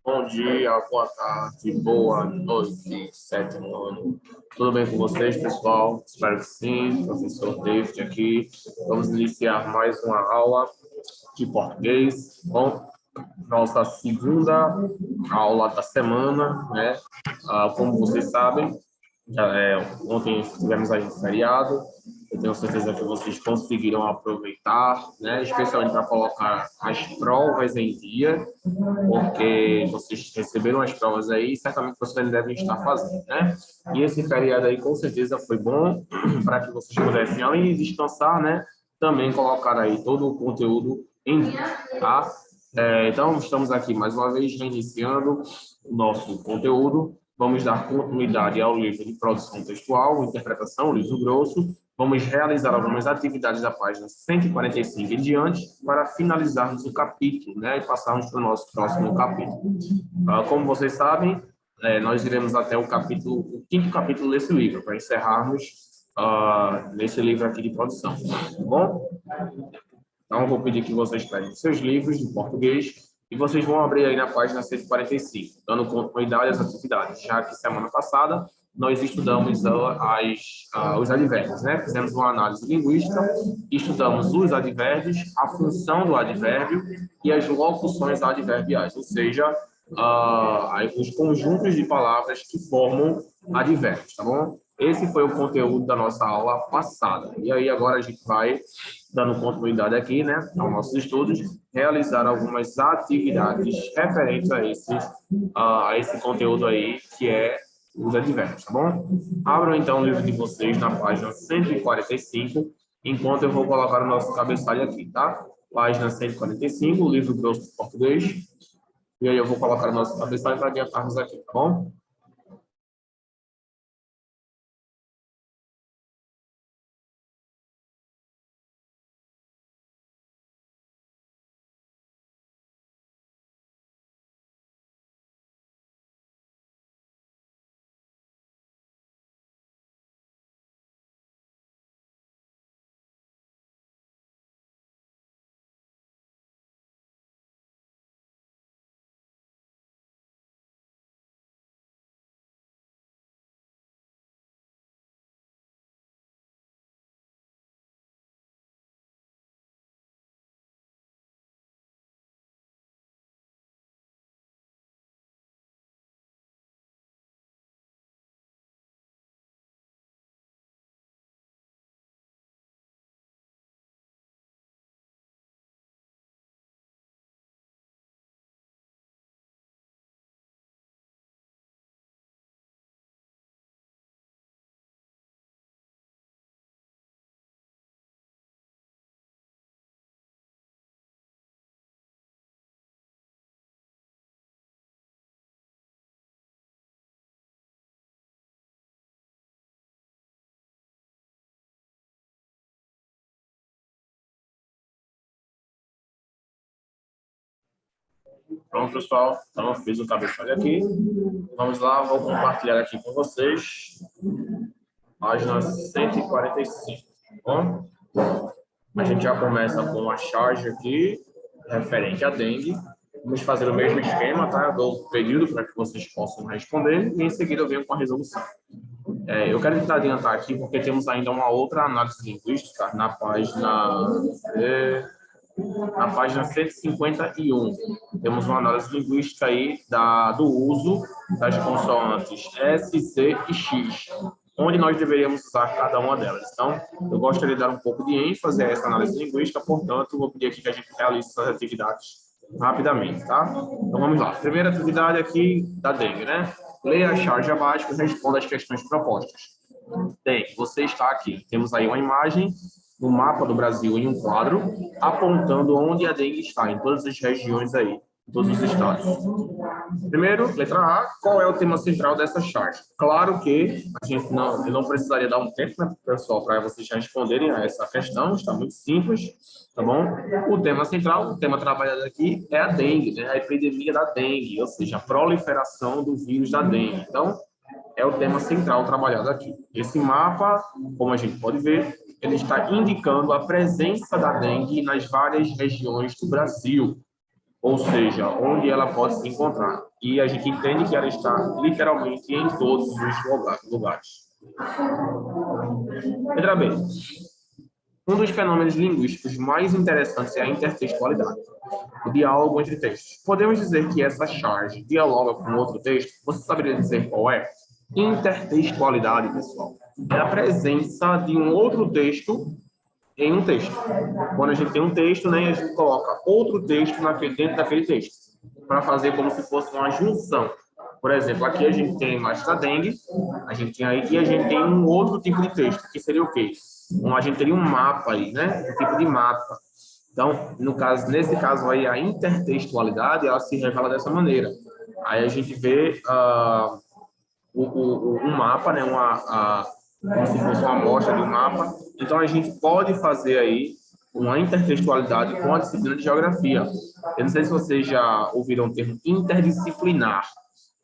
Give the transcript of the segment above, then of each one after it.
Bom dia, boa tarde, boa noite, sétimo ano. Tudo bem com vocês, pessoal? Espero que sim. Professor David aqui. Vamos iniciar mais uma aula de português. Bom, nossa segunda aula da semana, né? Como vocês sabem, ontem tivemos aí um feriado. Eu tenho certeza que vocês conseguiram aproveitar, né? Especialmente para colocar as provas em dia, porque vocês receberam as provas aí, certamente vocês devem estar fazendo, né? E esse feriado aí, com certeza, foi bom para que vocês pudessem, além de descansar, né? Também colocar aí todo o conteúdo em dia, tá? Então, estamos aqui mais uma vez reiniciando o nosso conteúdo. Vamos dar continuidade ao livro de produção textual, interpretação, livro grosso. Vamos realizar algumas atividades da página 145 em diante para finalizarmos o capítulo, né, e passarmos para o nosso próximo capítulo. Como vocês sabem, nós iremos até o quinto capítulo desse livro, para encerrarmos nesse livro aqui de produção, tá bom? Então, eu vou pedir que vocês peguem seus livros de português e vocês vão abrir aí na página 145, dando continuidade às atividades, já que semana passada nós estudamos os advérbios, né? Fizemos uma análise linguística, estudamos os advérbios, a função do advérbio e as locuções adverbiais, ou seja, os conjuntos de palavras que formam advérbios, tá bom? Esse foi o conteúdo da nossa aula passada. E aí agora a gente vai, dando continuidade aqui, né, aos nossos estudos, realizar algumas atividades referentes a esse conteúdo aí, que é os advérbios, tá bom? Abram então o livro de vocês na página 145, enquanto eu vou colocar o nosso cabeçalho aqui, tá? Página 145, o livro grosso de português. E aí eu vou colocar o nosso cabeçalho para adiantarmos aqui, tá bom? Pronto, pessoal. Então, eu fiz o cabeçalho aqui. Vamos lá, vou compartilhar aqui com vocês. Página 145, tá bom? A gente já começa com a charge aqui, referente a dengue. Vamos fazer o mesmo esquema, tá? Eu dou o período para que vocês possam responder e em seguida eu venho com a resolução. Eu quero tentar adiantar aqui porque temos ainda uma outra análise linguística na página 151. Temos uma análise linguística aí do uso das consoantes S, C e X, onde nós deveríamos usar cada uma delas. Então, eu gostaria de dar um pouco de ênfase a essa análise linguística, portanto, vou pedir aqui que a gente realize essas atividades rapidamente, tá? Então, vamos lá. Primeira atividade aqui da dengue, né? Leia a charge abaixo e responda as questões propostas. Dengue, você está aqui. Temos aí uma imagem do mapa do Brasil em um quadro, apontando onde a dengue está, em todas as regiões aí, em todos os estados. Primeiro, letra A, qual é o tema central dessa charge? Claro que eu não precisaria dar um tempo, né, pessoal, para vocês já responderem a essa questão, está muito simples, tá bom? O tema central, o tema trabalhado aqui é a dengue, né, a epidemia da dengue, ou seja, a proliferação do vírus da dengue. Então, é o tema central trabalhado aqui. Esse mapa, como a gente pode ver, ele está indicando a presença da dengue nas várias regiões do Brasil. ou seja, onde ela pode se encontrar. E a gente entende que ela está literalmente em todos os lugares. Letra B. Um dos fenômenos linguísticos mais interessantes é a intertextualidade, o diálogo entre textos. Podemos dizer que essa charge dialoga com outro texto? Você saberia dizer qual é? Intertextualidade, pessoal, é a presença de um outro texto em um texto. Quando a gente tem um texto, né, a gente coloca outro texto dentro daquele texto, para fazer como se fosse uma junção. Por exemplo, aqui a gente tem mais da dengue, a gente tem aí, e a gente tem um outro tipo de texto, que seria o quê? A gente teria um mapa aí, né? Um tipo de mapa. Então, no caso, nesse caso aí, a intertextualidade, ela se revela dessa maneira. Aí a gente vê um mapa, né? Como se fosse uma amostra de um mapa. Então, a gente pode fazer aí uma intertextualidade com a disciplina de geografia. Eu não sei se vocês já ouviram o termo interdisciplinar.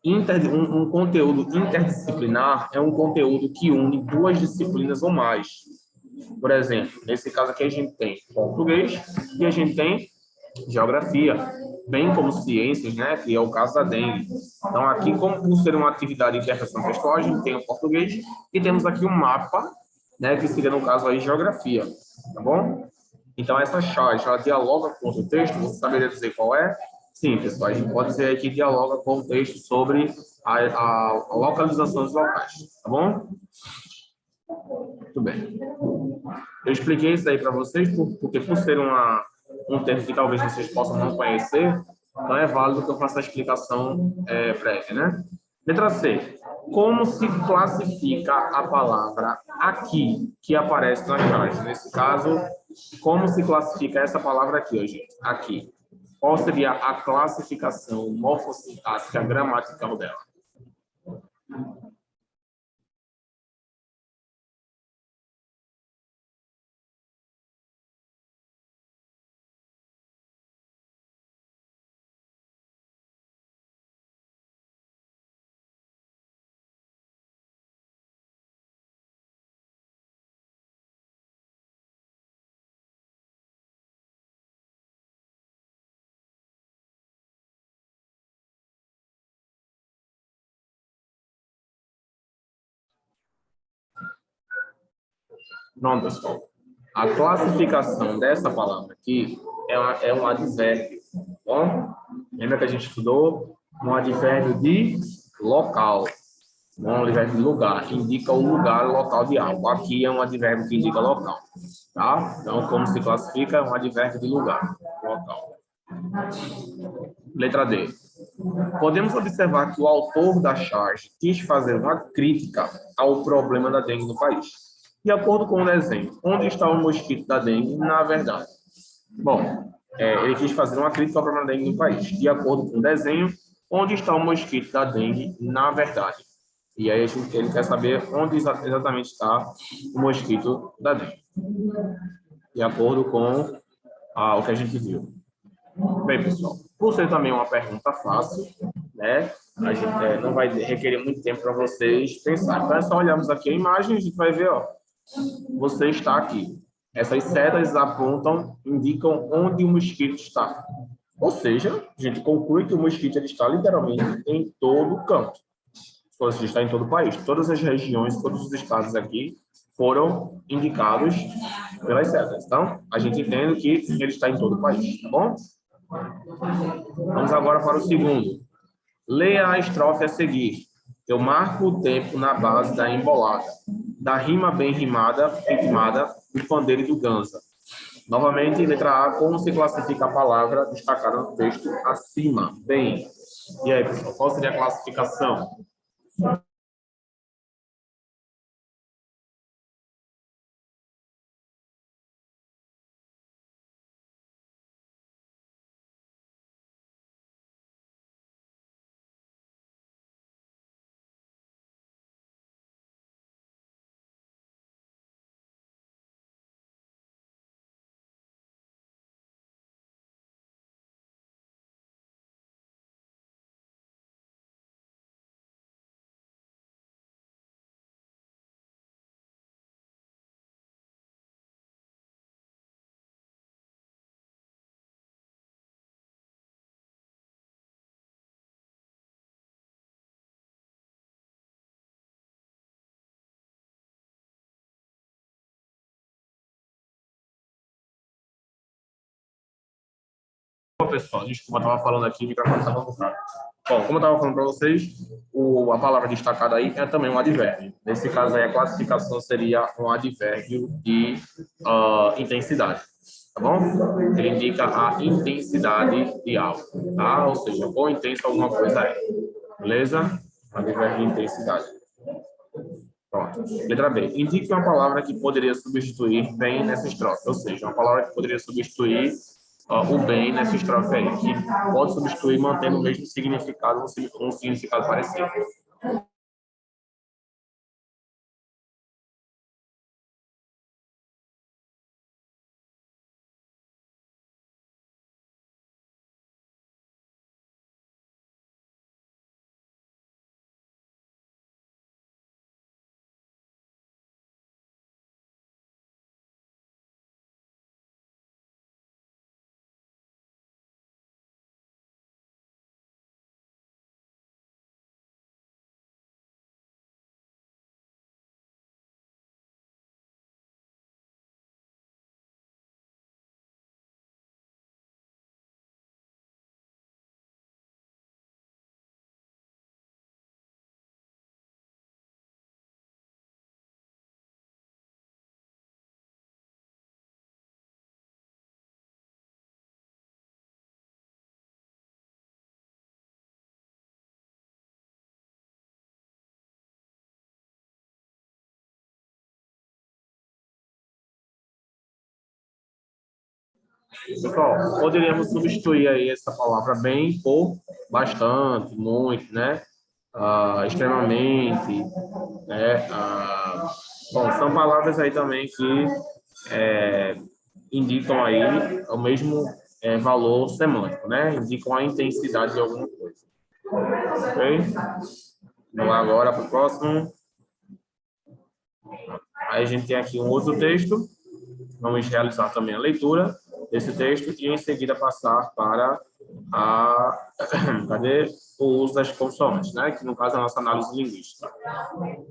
Um conteúdo interdisciplinar é um conteúdo que une duas disciplinas ou mais. Por exemplo, nesse caso aqui a gente tem português e a gente tem geografia, bem como ciências, né, que é o caso da dengue. Então, aqui, como por ser uma atividade de interpretação textual, a gente tem o português e temos aqui um mapa, né, que seria, no caso aí, geografia, tá bom? Então, essa charge, ela dialoga com o texto, você saberia dizer qual é? Sim, pessoal, a gente pode dizer que dialoga com o texto sobre a localização dos locais, tá bom? Muito bem. Eu expliquei isso aí para vocês porque, por ser um termo que talvez vocês possam não conhecer, não é válido que eu faça a explicação prévia, né? Letra C. Como se classifica a palavra aqui, que aparece na charge? Nesse caso, como se classifica essa palavra aqui, ó, gente? Aqui. Qual seria a classificação morfossintática gramatical dela? Pronto, pessoal. A classificação dessa palavra aqui é um advérbio. Bom, lembra que a gente estudou um advérbio de local, um advérbio de lugar, que indica o lugar, o local de algo. Aqui é um advérbio que indica local, tá? Então, como se classifica? É um advérbio de lugar, local. Letra D. Podemos observar que o autor da charge quis fazer uma crítica ao problema da dengue no país. De acordo com o desenho, onde está o mosquito da dengue na verdade? Bom, ele quis fazer uma crítica ao problema da dengue no país. De acordo com o desenho, onde está o mosquito da dengue na verdade? E aí ele quer saber onde exatamente está o mosquito da dengue. De acordo com o que a gente viu. Bem, pessoal, por ser também uma pergunta fácil, né? A gente não vai requerer muito tempo para vocês pensarem. Então, é só olharmos aqui a imagem e a gente vai ver, ó, você está aqui. Essas setas apontam, indicam onde o mosquito está. Ou seja, a gente conclui que o mosquito ele está literalmente em todo o canto. Ou seja, está em todo o país. Todas as regiões, todos os estados aqui foram indicados pelas setas. Então, a gente entende que ele está em todo o país, tá bom? Vamos agora para o segundo. Leia a estrofe a seguir. Eu marco o tempo na base da embolada, da rima bem rimada, ritmada, do pandeiro e do ganza. Novamente, letra A, como se classifica a palavra destacada no texto acima? Bem. E aí, pessoal, qual seria a classificação? pessoal, desculpa, eu estava falando aqui, o microfone estava focado. Bom, como eu estava falando para vocês, a palavra destacada aí é também um advérbio. Nesse caso aí, a classificação seria um advérbio de intensidade, tá bom? Ele indica a intensidade de algo, tá? Ou seja, quão intenso alguma coisa é. Beleza? Advérbio de intensidade. Pronto. Letra B. Indique uma palavra que poderia substituir bem nessa estrofe. Ou seja, uma palavra que poderia substituir o bem nessa estrofe aí. Que pode substituir mantendo o mesmo significado, um significado parecido. Pessoal, poderíamos substituir aí essa palavra bem por bastante, muito, né? Extremamente, né? Bom, são palavras aí também que indicam aí o mesmo valor semântico, né? Indicam a intensidade de alguma coisa. Ok? Vamos lá agora para o próximo. Aí a gente tem aqui um outro texto. Vamos realizar também a leitura desse texto e em seguida passar para cadê? O uso das consoantes, né? Que no caso é a nossa análise linguística.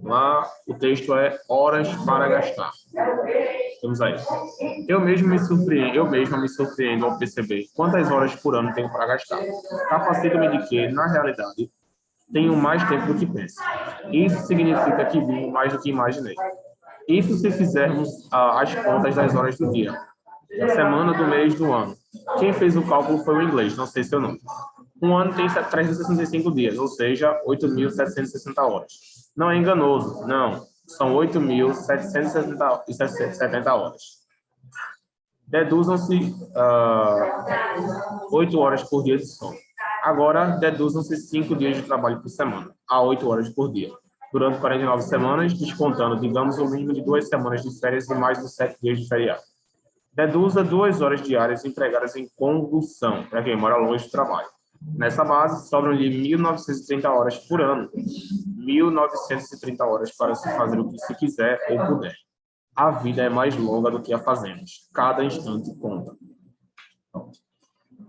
Lá o texto é horas para gastar. Vamos aí. Eu mesmo me surpreendo ao perceber quantas horas por ano tenho para gastar. Capacito-me de que, na realidade, tenho mais tempo do que penso. Isso significa que vivo mais do que imaginei. Isso se fizermos as contas das horas do dia, da semana, do mês, do ano. Quem fez o cálculo foi o inglês, não sei seu nome. Um ano tem 365 dias, ou seja, 8.760 horas. Não é enganoso, não. São 8.770 horas. Deduzam-se 8 horas por dia de sono. Agora, deduzam-se 5 dias de trabalho por semana, a 8 horas por dia. Durante 49 semanas, descontando, digamos, o mínimo de 2 semanas de férias e mais de 7 dias de feriado. Deduza 2 horas diárias empregadas em condução, para quem mora longe do trabalho. Nessa base, sobram-lhe 1.930 horas por ano. 1.930 horas para se fazer o que se quiser ou puder. A vida é mais longa do que a fazemos. Cada instante conta.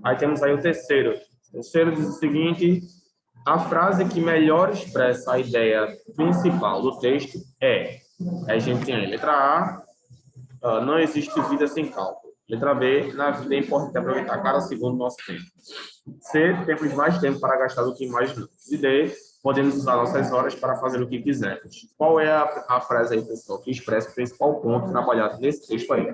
Aí temos aí o terceiro. O terceiro diz o seguinte: a frase que melhor expressa a ideia principal do texto é... A gente tem a letra A, não existe vida sem cálculo. Letra B, na vida é importante aproveitar cada segundo do nosso tempo. C, temos mais tempo para gastar do que imaginamos. E D, podemos usar nossas horas para fazer o que quisermos. Qual é a frase aí, pessoal, que expressa o principal ponto trabalhado nesse texto aí?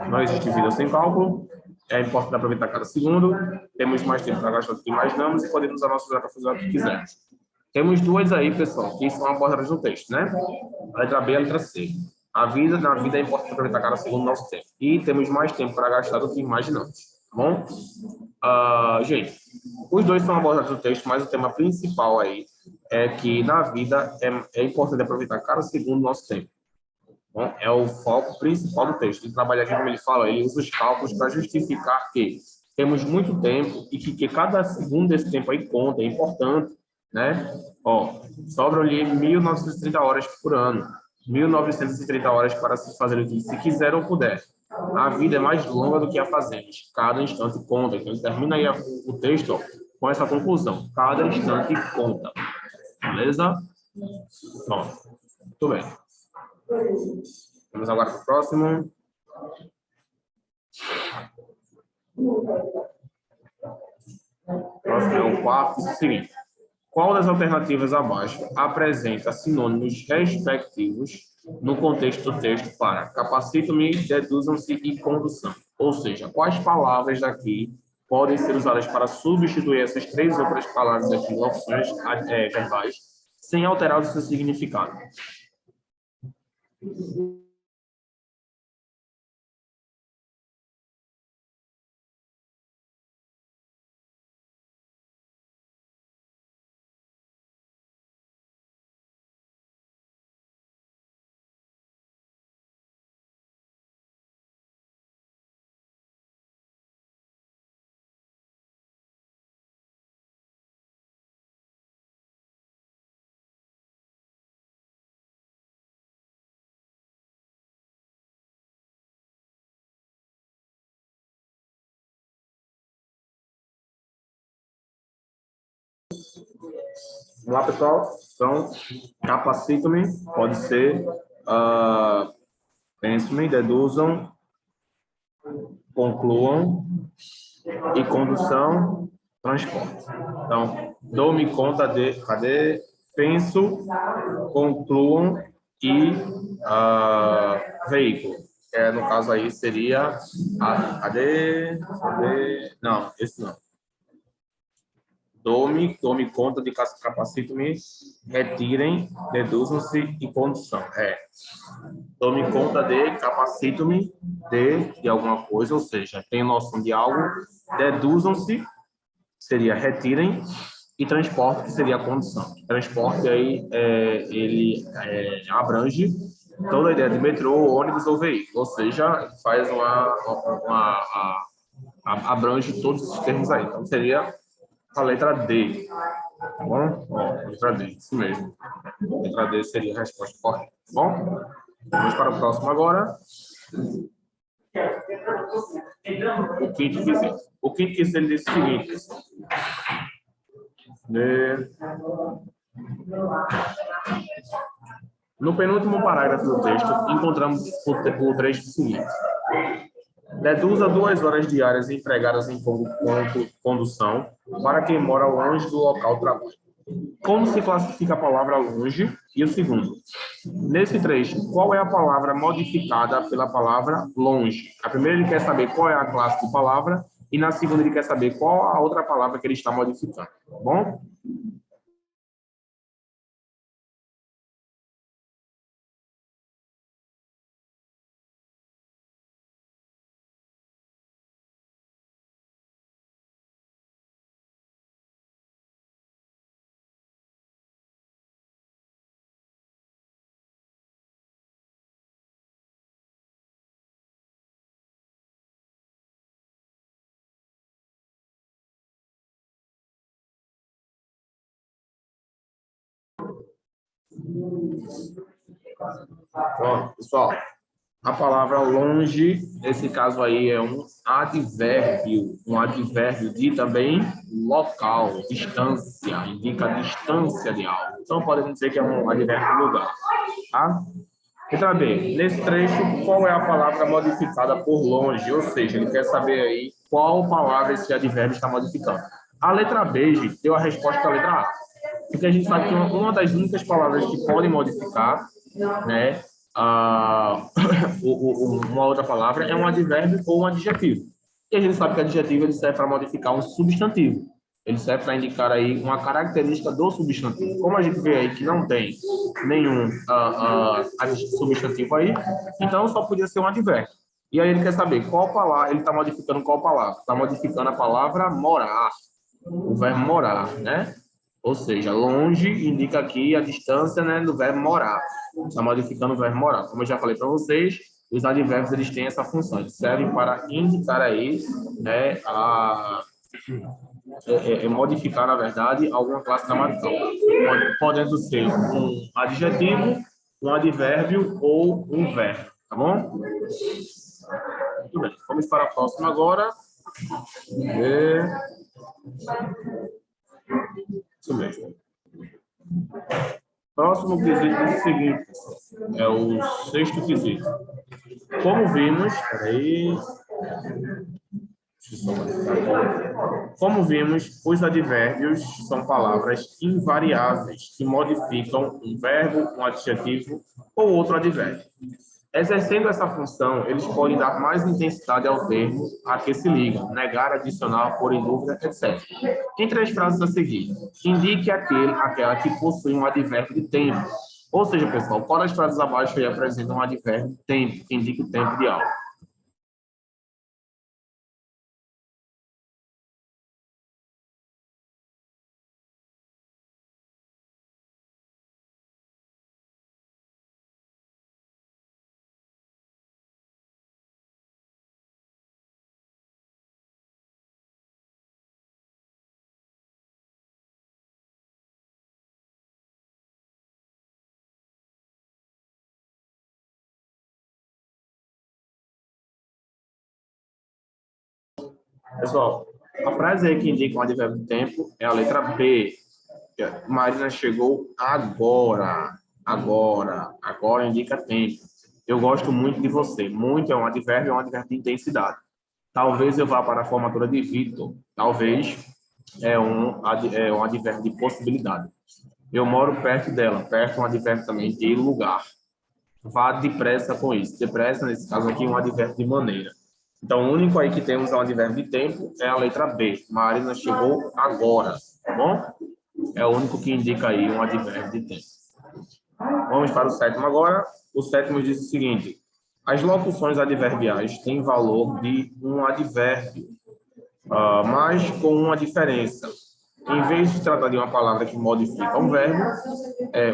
Não existe vida sem cálculo, é importante aproveitar cada segundo, temos mais tempo para gastar do que imaginamos e podemos usar nossas horas para fazer o que quisermos. Temos duas aí, pessoal, que são abordadas no texto, né? A letra B e a letra C. Na vida é importante aproveitar cada segundo do nosso tempo. E temos mais tempo para gastar do que imaginamos, tá bom? Gente, os dois são abordados no texto, mas o tema principal aí é que na vida é importante aproveitar cada segundo do nosso tempo. Bom, é o foco principal do texto. Ele trabalha aqui, como ele fala, ele usa os cálculos para justificar que temos muito tempo e que cada segundo desse tempo aí conta, é importante, né? Sobram-lhe 1.930 horas por ano. 1.930 horas para se fazer o que se quiser ou puder. A vida é mais longa do que a fazemos. Cada instante conta. Então, ele termina aí o texto com essa conclusão. Cada instante conta. Beleza? Pronto. Muito bem. Vamos agora para o próximo. próximo é o quarto, diz o seguinte. Qual das alternativas abaixo apresenta sinônimos respectivos no contexto do texto para capacito-me, deduzam-se e condução? Ou seja, quais palavras daqui podem ser usadas para substituir essas três outras palavras aqui, opções verbais, sem alterar o seu significado? Vamos lá, pessoal? Então, capacito-me pode ser penso-me, deduzam, concluam e condução, transporte. Então, dou-me conta de, cadê? Penso, concluam e veículo. No caso aí seria, cadê? Não, esse não. Dou-me conta de capacito-me, retirem, deduzam-se e condução. Dou-me conta de, capacito-me de alguma coisa, ou seja, tenho noção de algo, deduzam-se, seria retirem, e transporte, que seria a condução. Transporte aí, ele abrange toda a ideia de metrô, ônibus ou veículo, ou seja, faz abrange todos esses termos aí. Então, seria a letra D, tá bom? Letra D, isso mesmo. Letra D seria a resposta correta, tá bom? Vamos para o próximo agora. O quinto quesito. O quinto quesito ele diz o seguinte, pessoal. No penúltimo parágrafo do texto, encontramos o trecho seguinte. Deduza 2 horas diárias empregadas em condução para quem mora longe do local de trabalho. Como se classifica a palavra longe? E o segundo, nesse trecho, qual é a palavra modificada pela palavra longe? A primeira ele quer saber qual é a classe de palavra e na segunda ele quer saber qual a outra palavra que ele está modificando, tá bom? Pronto, pessoal. A palavra longe, nesse caso aí, é um advérbio de também local, distância, indica a distância de algo. Então, podemos dizer que é um advérbio de lugar, tá? Letra B, nesse trecho, qual é a palavra modificada por longe? Ou seja, ele quer saber aí qual palavra esse advérbio está modificando. A letra B, gente, deu a resposta para a letra A. Porque a gente sabe que uma das únicas palavras que podem modificar, né, uma outra palavra é um advérbio ou um adjetivo. E a gente sabe que adjetivo ele serve para modificar um substantivo. Ele serve para indicar aí uma característica do substantivo. Como a gente vê aí que não tem nenhum substantivo aí, então só podia ser um advérbio. E aí ele quer saber qual palavra, ele está modificando qual palavra? Está modificando a palavra morar, o verbo morar, né? Ou seja, longe indica aqui a distância, né, do verbo morar. Está modificando o verbo morar. Como eu já falei para vocês, os advérbios eles têm essa função. Eles servem para indicar aí, né, modificar, na verdade, alguma classe gramatical. Podendo ser um adjetivo, um advérbio ou um verbo. Tá bom? Muito bem. Vamos para a próxima agora. Isso mesmo. Próximo quesito é o seguinte, é o sexto quesito. Como vimos, peraí, deixa eu Como vimos, os advérbios são palavras invariáveis que modificam um verbo, um adjetivo ou outro advérbio. Exercendo essa função, eles podem dar mais intensidade ao termo a que se ligam, negar, adicionar, pôr em dúvida, etc. Entre as frases a seguir, indique aquela que possui um advérbio de tempo. Ou seja, pessoal, qual das frases abaixo aí apresenta um advérbio de tempo, que indica o tempo de algo? Pessoal, a frase aí que indica um advérbio de tempo é a letra B. Marina chegou agora. Agora indica tempo. Eu gosto muito de você. Muito é um advérbio de intensidade. Talvez eu vá para a formatura de Vitor. Talvez é um advérbio de possibilidade. Eu moro perto dela. Perto é um advérbio também de lugar. Vá depressa com isso. Depressa, nesse caso aqui, é um advérbio de maneira. Então, o único aí que temos é um advérbio de tempo é a letra B. Marina chegou agora, tá bom? É o único que indica aí um advérbio de tempo. Vamos para o sétimo agora. O sétimo diz o seguinte: as locuções adverbiais têm valor de um advérbio, mas com uma diferença. Em vez de tratar de uma palavra que modifica um verbo,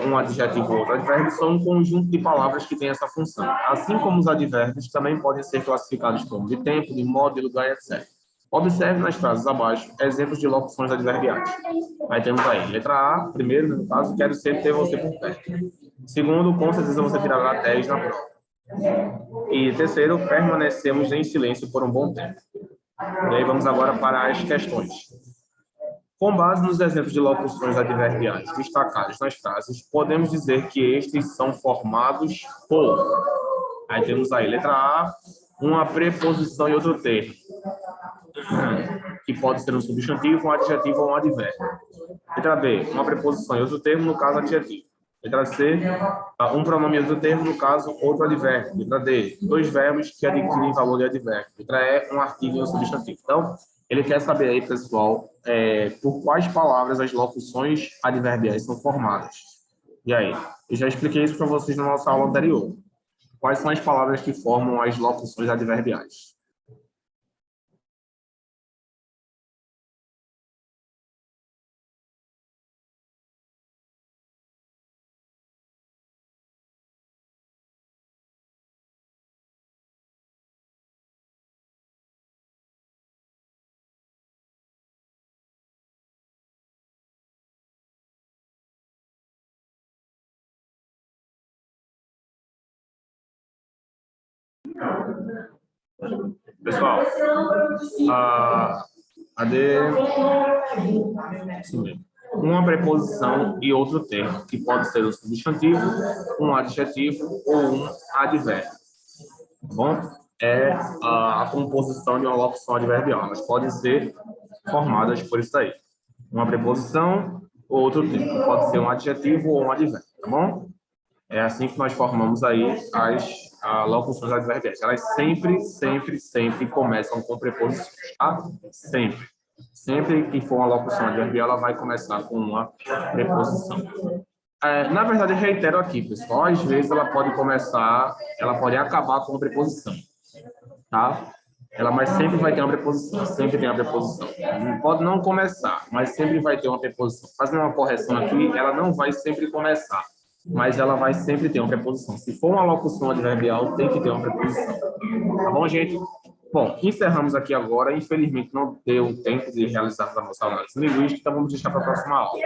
um adjetivo ou outro advérbio, são um conjunto de palavras que tem essa função. Assim como os advérbios também podem ser classificados como de tempo, de modo, de lugar, etc. Observe nas frases abaixo exemplos de locuções adverbiais. Aí temos aí, letra A, primeiro, no caso, quero sempre ter você por perto. Segundo, com certeza você tirará 10 na prova. E terceiro, permanecemos em silêncio por um bom tempo. E aí vamos agora para as questões. Com base nos exemplos de locuções adverbiais destacados nas frases, podemos dizer que estes são formados por... Aí temos aí, letra A, uma preposição e outro termo, que pode ser um substantivo, um adjetivo ou um advérbio. Letra B, uma preposição e outro termo, no caso, adjetivo. Letra C, um pronome e outro termo, no caso, outro advérbio. Letra D, dois verbos que adquirem valor de advérbio. Letra E, um artigo e um substantivo. Então, ele quer saber aí, pessoal, por quais palavras as locuções adverbiais são formadas. E aí? Eu já expliquei isso para vocês na nossa aula anterior. Quais são as palavras que formam as locuções adverbiais? Pessoal, a D... Isso mesmo. Uma preposição e outro termo, que pode ser um substantivo, um adjetivo ou um advérbio. Tá bom? É a composição de uma locução adverbial. Elas podem ser formadas por isso aí. Uma preposição ou outro termo. Pode ser um adjetivo ou um advérbio, tá bom? É assim que nós formamos aí as locuções adverbiais. Elas sempre começam com preposições, tá? Sempre. Sempre que for uma locução adverbial, ela vai começar com uma preposição. Na verdade, eu reitero aqui, pessoal, às vezes ela pode acabar com uma preposição, tá? Mas sempre vai ter uma preposição, sempre tem uma preposição. Pode não começar, mas sempre vai ter uma preposição. Fazendo uma correção aqui, ela não vai sempre começar, mas ela vai sempre ter uma preposição. Se for uma locução adverbial, tem que ter uma preposição. Tá bom, gente? Bom, encerramos aqui agora. Infelizmente, não deu tempo de realizar a nossa análise linguística, então vamos deixar para a próxima aula.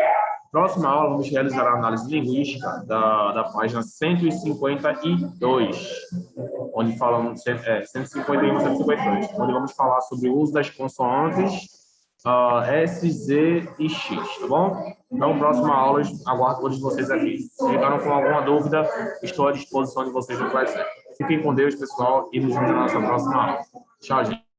Próxima aula, vamos realizar a análise linguística da página 152, onde falamos, 151 e 152, onde vamos falar sobre o uso das consoantes S, Z e X, tá bom? Então, próxima aula, aguardo todos vocês aqui. Se ficaram com alguma dúvida, estou à disposição de vocês no Classroom. Fiquem com Deus, pessoal, e nos vemos na nossa próxima aula. Tchau, gente.